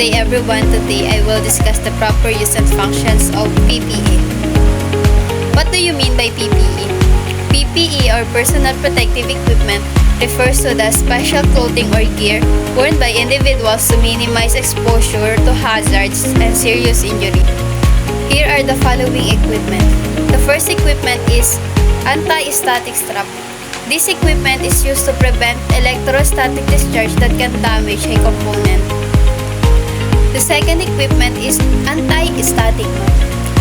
day everyone. Today I will discuss the proper use and functions of PPE. What do you mean by PPE? PPE or personal protective equipment refers to the special clothing or gear worn by individuals to minimize exposure to hazards and serious injury. Here are the following equipment. The first equipment is anti-static strap. This equipment is used to prevent electrostatic discharge that can damage a component. The second equipment is anti-static knot.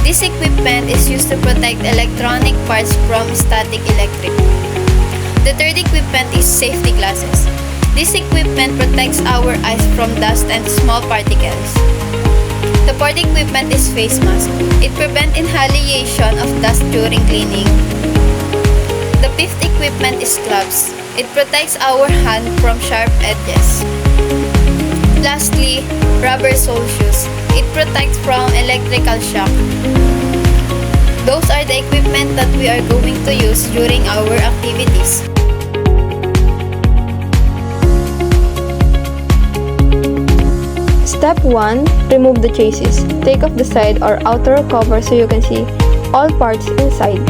This equipment is used to protect electronic parts from static electric. The third equipment is safety glasses. This equipment protects our eyes from dust and small particles. The fourth equipment is face mask. It prevents inhalation of dust during cleaning. The fifth equipment is gloves. It protects our hand from sharp edges. Lastly, rubber sole shoes. It protects from electrical shock. Those are the equipment that we are going to use during our activities. Step 1. Remove the chassis. Take off the side or outer cover so you can see all parts inside.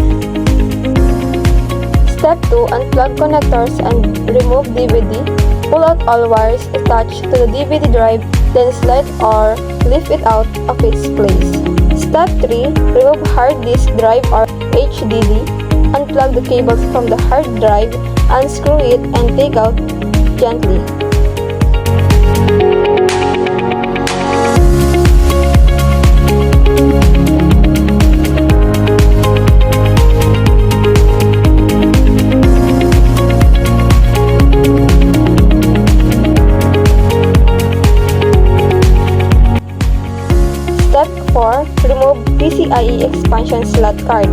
Step 2. Unplug connectors and remove DVD. Pull out all wires attached to the DVD drive, then slide or lift it out of its place. Step 3. Remove hard disk drive or HDD. Unplug the cables from the hard drive, unscrew it, and take out gently. Step 4. Remove PCIe expansion slot card.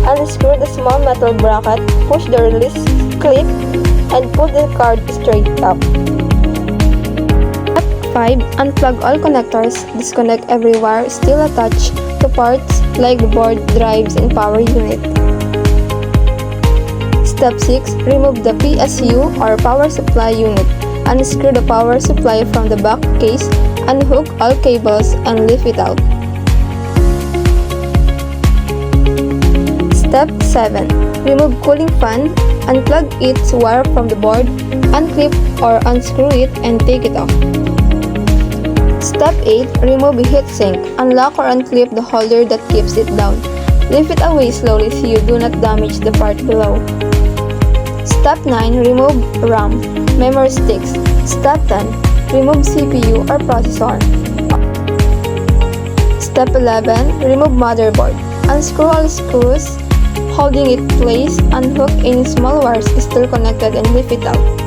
Unscrew the small metal bracket, push the release clip, and pull the card straight up. Step 5. Unplug all connectors. Disconnect every wire still attached to parts like the board, drives, and power unit. Step 6. Remove the PSU or power supply unit. Unscrew the power supply from the back case, unhook all cables, and lift it out. Step 7. Remove cooling fan. Unplug its wire from the board, unclip or unscrew it, and take it off. Step 8. Remove heatsink. Unlock or unclip the holder that keeps it down. Lift it away slowly so you do not damage the part below. Step 9. Remove RAM, memory sticks. Step 10. Remove CPU or processor. Step 11. Remove motherboard. Unscrew all screws holding it place, unhook any small wires still connected, and lift it out.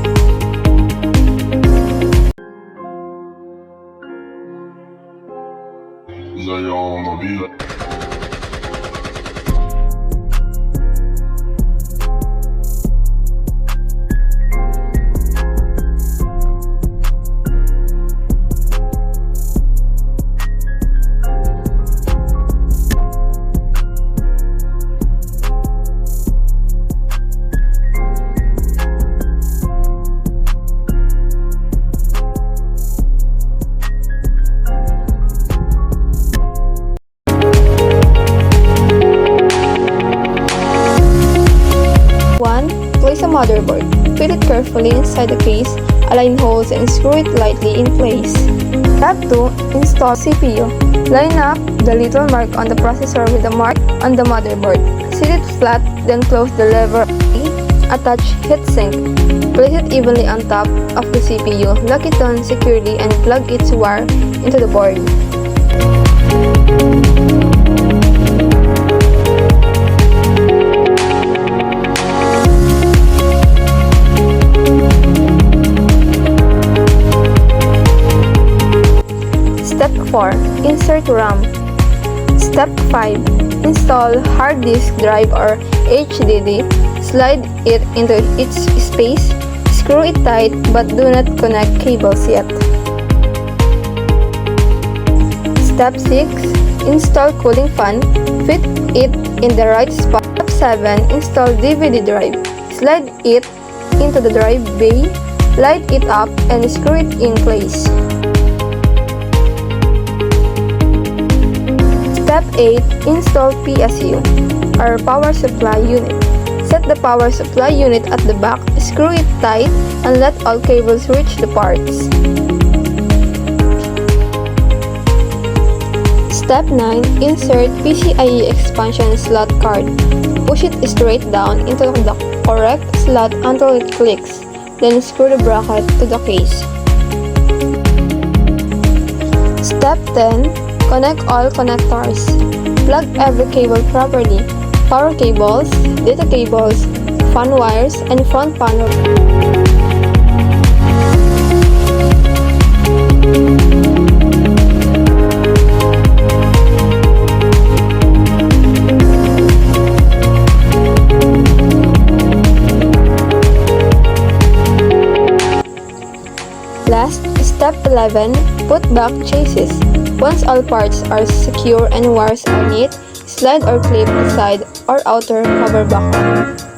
Place a motherboard. Fit it carefully inside the case, align holes, and screw it lightly in place. Step 2. Install CPU. Line up the little mark on the processor with the mark on the motherboard. Sit it flat, then close the lever. Attach heatsink. Place it evenly on top of the CPU. Lock it down securely and plug its wire into the board. Step 4. Insert RAM. Step 5. Install hard disk drive or HDD. Slide it into its space. Screw it tight but do not connect cables yet. Step 6. Install cooling fan. Fit it in the right spot. Step 7. Install DVD drive. Slide it into the drive bay. Light it up and screw it in place. Step 8. Install PSU, or power supply unit. Set the power supply unit at the back, screw it tight, and let all cables reach the parts. Step 9. Insert PCIe expansion slot card. Push it straight down into the correct slot until it clicks, then screw the bracket to the case. Step 10. Connect all connectors. Plug every cable properly. Power cables, data cables, fan wires, and front panel. Last, step 11, put back chassis. Once all parts are secure and wires are neat, slide or clip the side or outer cover back on.